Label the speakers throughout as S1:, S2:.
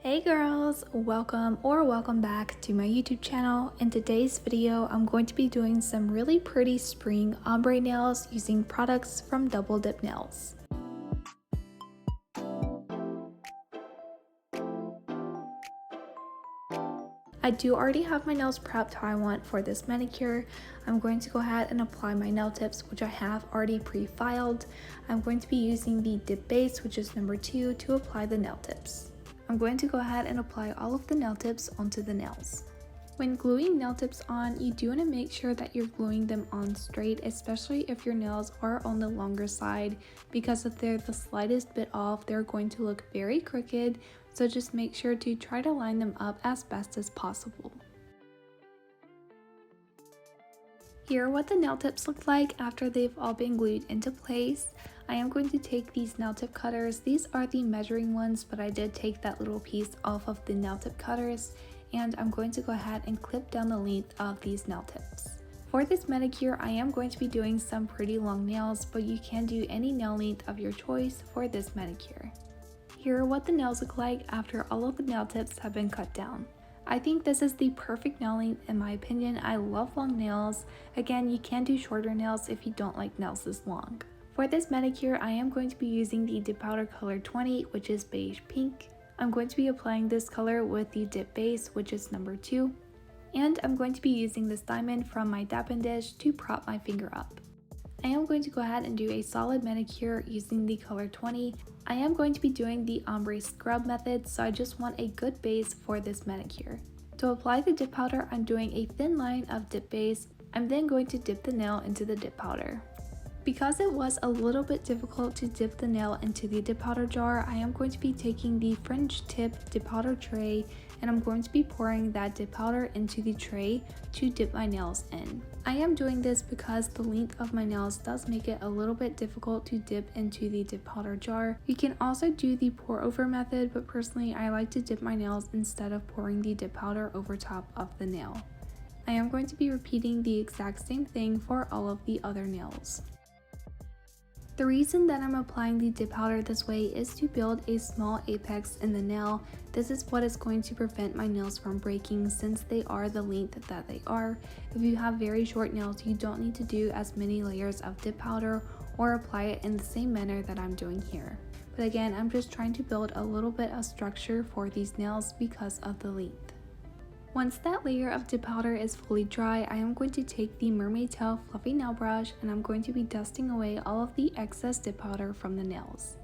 S1: Hey girls, welcome back to my YouTube channel. In today's video, I'm going to be doing some really pretty spring ombre nails using products from Double Dip Nails. I do already have my nails prepped how I want for this manicure. I'm going to go ahead and apply my nail tips, which I have already pre-filed. I'm going to be using the dip base, which is number 2, to apply the nail tips. I'm going to go ahead and apply all of the nail tips onto the nails. When gluing nail tips on, you do want to make sure that you're gluing them on straight, especially if your nails are on the longer side, because if they're the slightest bit off, they're going to look very crooked. So just make sure to try to line them up as best as possible. Here are what the nail tips look like after they've all been glued into place. I am going to take these nail tip cutters. These are the measuring ones, but I did take that little piece off of the nail tip cutters, and I'm going to go ahead and clip down the length of these nail tips. For this manicure, I am going to be doing some pretty long nails, but you can do any nail length of your choice for this manicure. Here are what the nails look like after all of the nail tips have been cut down. I think this is the perfect nail length in my opinion. I love long nails. Again, you can do shorter nails if you don't like nails this long. For this manicure, I am going to be using the dip powder color 20, which is beige pink. I'm going to be applying this color with the dip base, which is number 2. And I'm going to be using this diamond from my dapping dish to prop my finger up. I am going to go ahead and do a solid manicure using the color 20. I am going to be doing the ombre scrub method, so I just want a good base for this manicure. To apply the dip powder, I'm doing a thin line of dip base. I'm then going to dip the nail into the dip powder. Because it was a little bit difficult to dip the nail into the dip powder jar, I am going to be taking the French tip dip powder tray, and I'm going to be pouring that dip powder into the tray to dip my nails in. I am doing this because the length of my nails does make it a little bit difficult to dip into the dip powder jar. You can also do the pour over method, but personally I like to dip my nails instead of pouring the dip powder over top of the nail. I am going to be repeating the exact same thing for all of the other nails. The reason that I'm applying the dip powder this way is to build a small apex in the nail. This is what is going to prevent my nails from breaking since they are the length that they are. If you have very short nails, you don't need to do as many layers of dip powder or apply it in the same manner that I'm doing here. But again, I'm just trying to build a little bit of structure for these nails because of the length. Once that layer of dip powder is fully dry, I am going to take the mermaid tail fluffy nail brush and I'm going to be dusting away all of the excess dip powder from the nails.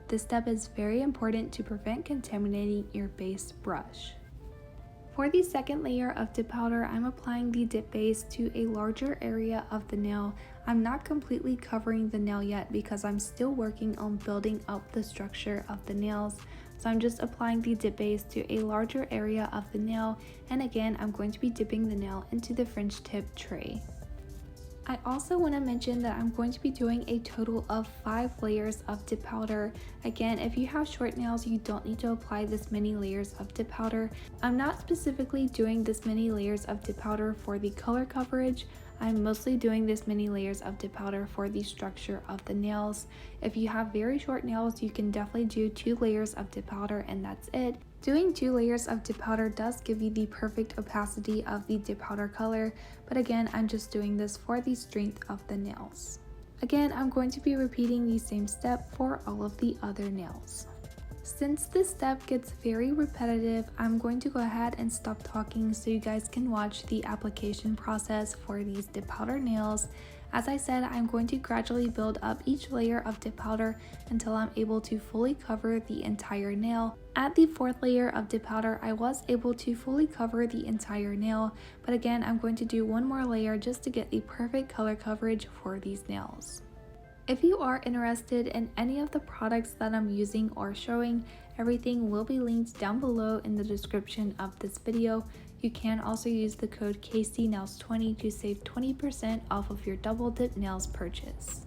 S1: This step is very important to prevent contaminating your base brush. For the second layer of dip powder, I'm applying the dip base to a larger area of the nail. I'm not completely covering the nail yet because I'm still working on building up the structure of the nails. So I'm just applying the dip base to a larger area of the nail, and again I'm going to be dipping the nail into the French tip tray. I also want to mention that I'm going to be doing a total of 5 layers of dip powder. Again, if you have short nails, you don't need to apply this many layers of dip powder. I'm not specifically doing this many layers of dip powder for the color coverage. I'm mostly doing this many layers of dip powder for the structure of the nails. If you have very short nails, you can definitely do 2 layers of dip powder and that's it. Doing 2 layers of dip powder does give you the perfect opacity of the dip powder color, but again, I'm just doing this for the strength of the nails. Again, I'm going to be repeating the same step for all of the other nails. Since this step gets very repetitive, I'm going to go ahead and stop talking so you guys can watch the application process for these dip powder nails. As I said, I'm going to gradually build up each layer of dip powder until I'm able to fully cover the entire nail. At the 4th layer of dip powder, I was able to fully cover the entire nail, but again, I'm going to do one more layer just to get the perfect color coverage for these nails. If you are interested in any of the products that I'm using or showing, everything will be linked down below in the description of this video. You can also use the code KCNAILS20 to save 20% off of your Double Dip Nails purchase.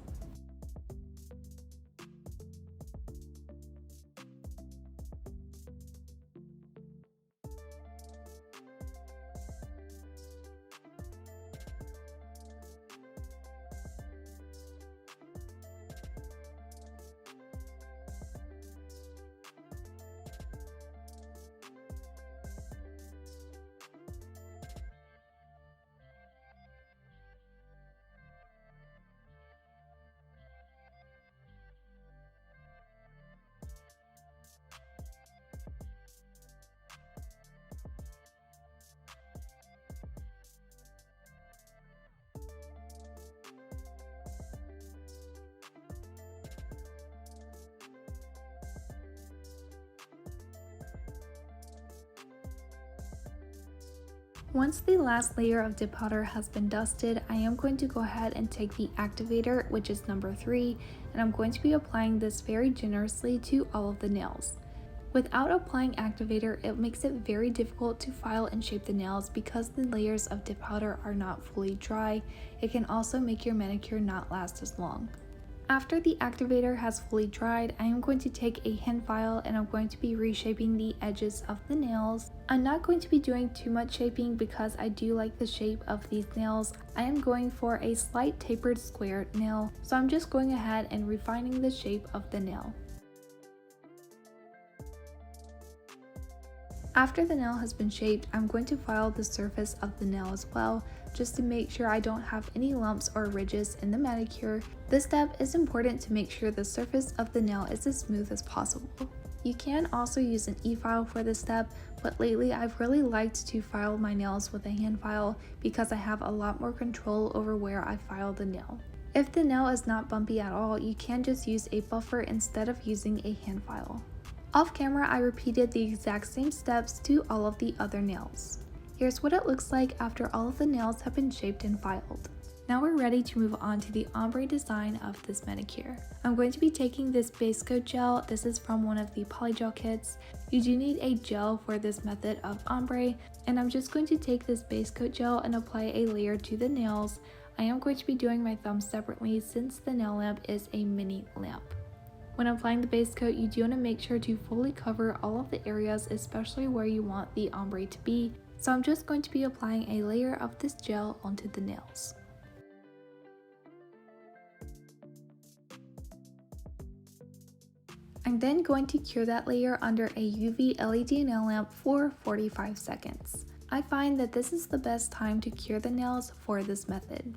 S1: Once the last layer of dip powder has been dusted, I am going to go ahead and take the activator, which is number 3, and I'm going to be applying this very generously to all of the nails. Without applying activator, it makes it very difficult to file and shape the nails because the layers of dip powder are not fully dry. It can also make your manicure not last as long. After the activator has fully dried, I am going to take a hand file and I'm going to be reshaping the edges of the nails. I'm not going to be doing too much shaping because I do like the shape of these nails. I am going for a slight tapered square nail, so I'm just going ahead and refining the shape of the nail. After the nail has been shaped, I'm going to file the surface of the nail as well, just to make sure I don't have any lumps or ridges in the manicure. This step is important to make sure the surface of the nail is as smooth as possible. You can also use an e-file for this step, but lately I've really liked to file my nails with a hand file because I have a lot more control over where I file the nail. If the nail is not bumpy at all, you can just use a buffer instead of using a hand file. Off camera, I repeated the exact same steps to all of the other nails. Here's what it looks like after all of the nails have been shaped and filed. Now we're ready to move on to the ombre design of this manicure. I'm going to be taking this base coat gel. This is from one of the polygel kits. You do need a gel for this method of ombre, and I'm just going to take this base coat gel and apply a layer to the nails. I am going to be doing my thumbs separately since the nail lamp is a mini lamp. When applying the base coat, you do want to make sure to fully cover all of the areas, especially where you want the ombre to be. So I'm just going to be applying a layer of this gel onto the nails. I'm then going to cure that layer under a UV LED nail lamp for 45 seconds. I find that this is the best time to cure the nails for this method.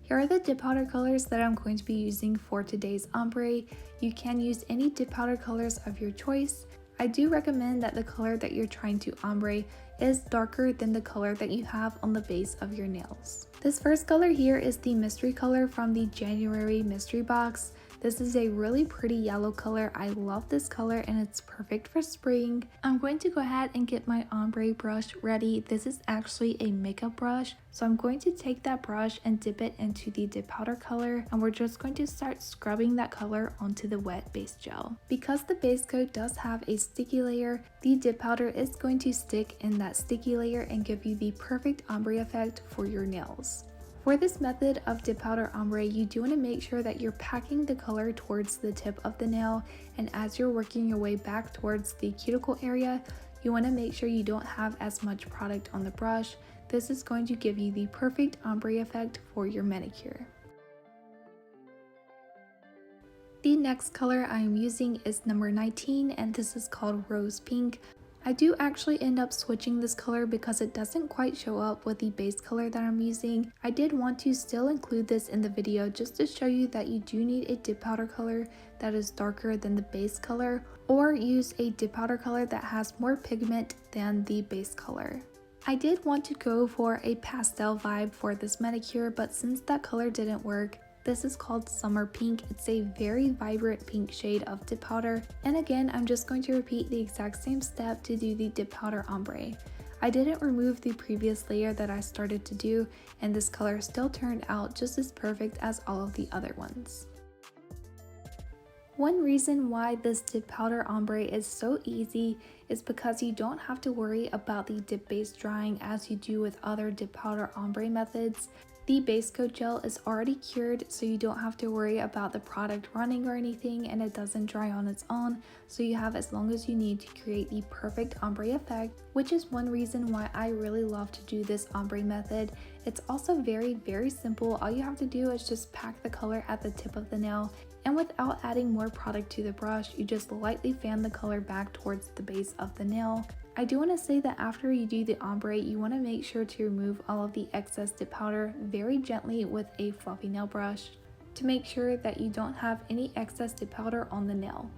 S1: Here are the dip powder colors that I'm going to be using for today's ombre. You can use any dip powder colors of your choice. I do recommend that the color that you're trying to ombre is darker than the color that you have on the base of your nails. This first color here is the mystery color from the January mystery box. This is a really pretty yellow color. I love this color and it's perfect for spring. I'm going to go ahead and get my ombre brush ready. This is actually a makeup brush. So I'm going to take that brush and dip it into the dip powder color, and we're just going to start scrubbing that color onto the wet base gel. Because the base coat does have a sticky layer, the dip powder is going to stick in that sticky layer and give you the perfect ombre effect for your nails. For this method of dip powder ombre, you do want to make sure that you're packing the color towards the tip of the nail, and as you're working your way back towards the cuticle area, you want to make sure you don't have as much product on the brush. This is going to give you the perfect ombre effect for your manicure. The next color I am using is number 19, and this is called Rose Pink. I do actually end up switching this color because it doesn't quite show up with the base color that I'm using. I did want to still include this in the video just to show you that you do need a dip powder color that is darker than the base color, or use a dip powder color that has more pigment than the base color. I did want to go for a pastel vibe for this manicure, but since that color didn't work, this is called Summer Pink. It's a very vibrant pink shade of dip powder. And again, I'm just going to repeat the exact same step to do the dip powder ombre. I didn't remove the previous layer that I started to do, and this color still turned out just as perfect as all of the other ones. One reason why this dip powder ombre is so easy is because you don't have to worry about the dip base drying as you do with other dip powder ombre methods. The base coat gel is already cured, so you don't have to worry about the product running or anything, and it doesn't dry on its own, so you have as long as you need to create the perfect ombre effect, which is one reason why I really love to do this ombre method. It's also very simple. All you have to do is just pack the color at the tip of the nail, and without adding more product to the brush, you just lightly fan the color back towards the base of the nail. I do want to say that after you do the ombre, you want to make sure to remove all of the excess dip powder very gently with a fluffy nail brush to make sure that you don't have any excess dip powder on the nail.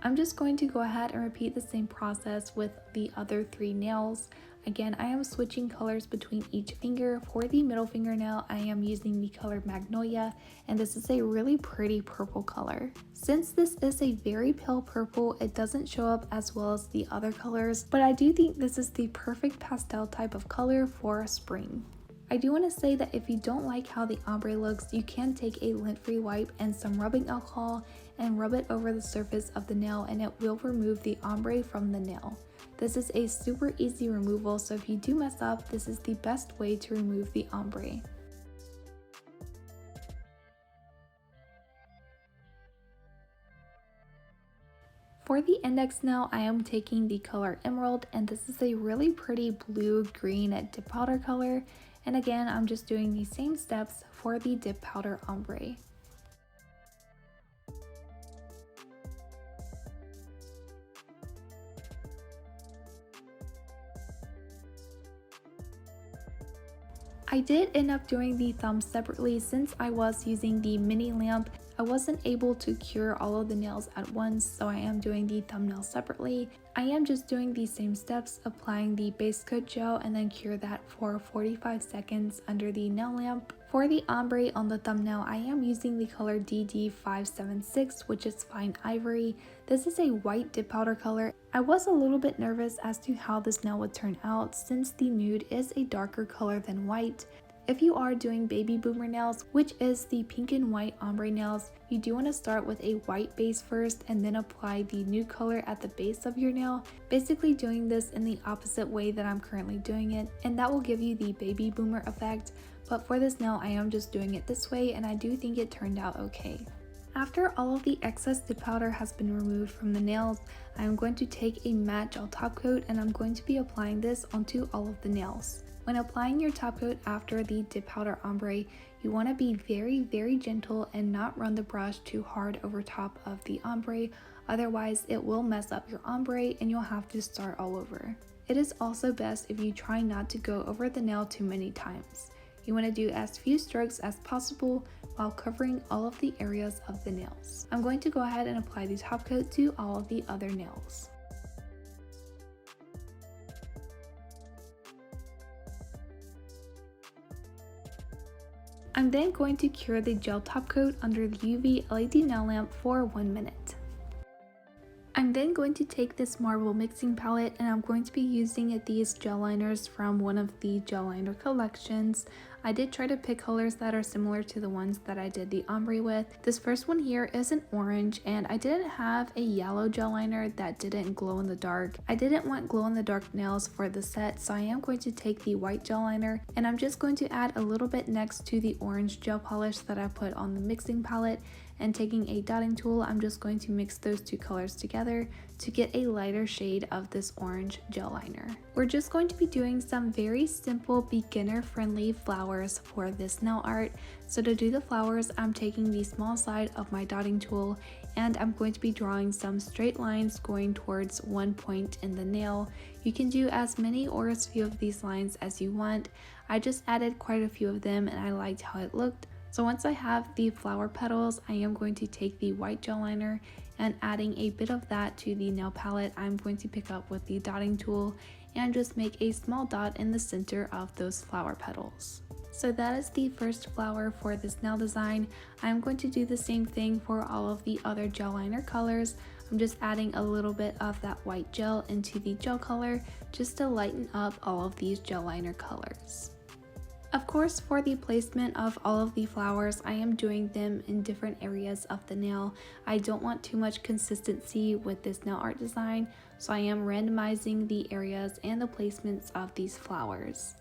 S1: I'm just going to go ahead and repeat the same process with the other 3 nails. Again, I am switching colors between each finger. For the middle fingernail, I am using the color Magnolia, and this is a really pretty purple color. Since this is a very pale purple, it doesn't show up as well as the other colors, but I do think this is the perfect pastel type of color for spring. I do want to say that if you don't like how the ombre looks, you can take a lint-free wipe and some rubbing alcohol and rub it over the surface of the nail, and it will remove the ombre from the nail. This is a super easy removal, so if you do mess up, this is the best way to remove the ombre. For the index nail, I am taking the color Emerald, and this is a really pretty blue-green dip powder color. And again, I'm just doing the same steps for the dip powder ombre. I did end up doing the thumb separately since I was using the mini lamp. I wasn't able to cure all of the nails at once, so I am doing the thumbnail separately. I am just doing the same steps, applying the base coat gel and then cure that for 45 seconds under the nail lamp. For the ombre on the thumbnail, I am using the color DD576, which is fine ivory. This is a white dip powder color. I was a little bit nervous as to how this nail would turn out since the nude is a darker color than white. If you are doing baby boomer nails, which is the pink and white ombre nails, you do want to start with a white base first and then apply the nude color at the base of your nail, basically doing this in the opposite way that I'm currently doing it, and that will give you the baby boomer effect. But for this nail, I am just doing it this way, and I do think it turned out okay. After all of the excess dip powder has been removed from the nails, I am going to take a matte gel top coat and I'm going to be applying this onto all of the nails. When applying your top coat after the dip powder ombre, you want to be very gentle and not run the brush too hard over top of the ombre, otherwise it will mess up your ombre and you'll have to start all over. It is also best if you try not to go over the nail too many times. You want to do as few strokes as possible while covering all of the areas of the nails. I'm going to go ahead and apply the top coat to all of the other nails. I'm then going to cure the gel top coat under the UV LED nail lamp for 1 minute. I'm then going to take this marble mixing palette and I'm going to be using these gel liners from one of the gel liner collections. I did try to pick colors that are similar to the ones that I did the ombre with. This first one here is an orange, and I didn't have a yellow gel liner that didn't glow in the dark. I didn't want glow in the dark nails for the set, so I am going to take the white gel liner and I'm just going to add a little bit next to the orange gel polish that I put on the mixing palette, and taking a dotting tool, I'm just going to mix those two colors together to get a lighter shade of this orange gel liner. We're just going to be doing some very simple beginner friendly flowers for this nail art. So to do the flowers, I'm taking the small side of my dotting tool and I'm going to be drawing some straight lines going towards one point in the nail. You can do as many or as few of these lines as you want. I just added quite a few of them and I liked how it looked. So once I have the flower petals, I am going to take the white gel liner and adding a bit of that to the nail palette, I'm going to pick up with the dotting tool and just make a small dot in the center of those flower petals. So that is the first flower for this nail design. I'm going to do the same thing for all of the other gel liner colors. I'm just adding a little bit of that white gel into the gel color just to lighten up all of these gel liner colors. Of course, for the placement of all of the flowers, I am doing them in different areas of the nail. I don't want too much consistency with this nail art design, so I am randomizing the areas and the placements of these flowers.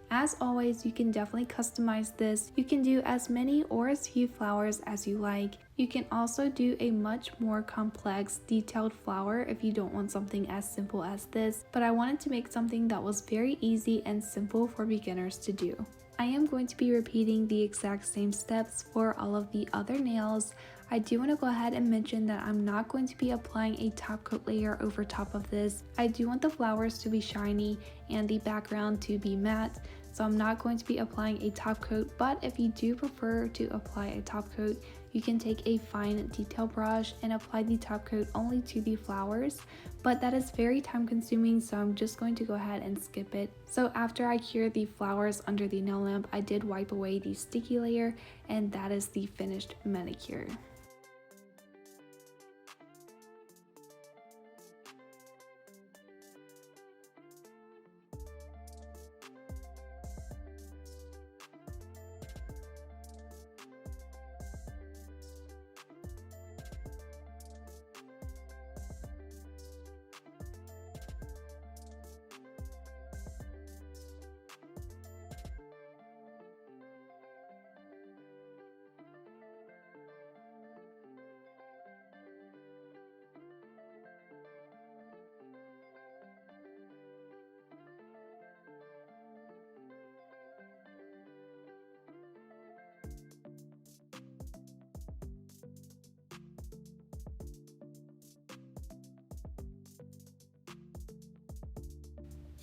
S1: As always, you can definitely customize this. You can do as many or as few flowers as you like. You can also do a much more complex, detailed flower if you don't want something as simple as this, but I wanted to make something that was very easy and simple for beginners to do. I am going to be repeating the exact same steps for all of the other nails. I do want to go ahead and mention that I'm not going to be applying a top coat layer over top of this. I do want the flowers to be shiny and the background to be matte, so I'm not going to be applying a top coat, but if you do prefer to apply a top coat, you can take a fine detail brush and apply the top coat only to the flowers, but that is very time consuming, so I'm just going to go ahead and skip it. So after I cure the flowers under the nail lamp, I did wipe away the sticky layer, and that is the finished manicure.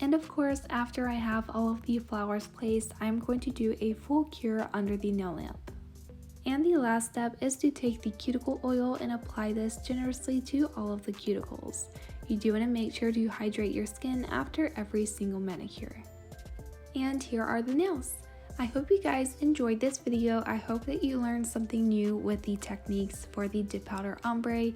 S1: And of course, after I have all of the flowers placed, I'm going to do a full cure under the nail lamp. And the last step is to take the cuticle oil and apply this generously to all of the cuticles. You do want to make sure to hydrate your skin after every single manicure. And here are the nails. I hope you guys enjoyed this video. I hope that you learned something new with the techniques for the dip powder ombre.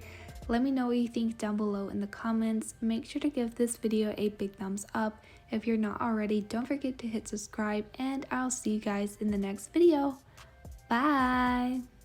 S1: Let me know what you think down below in the comments. Make sure to give this video a big thumbs up. If you're not already, don't forget to hit subscribe, and I'll see you guys in the next video. Bye!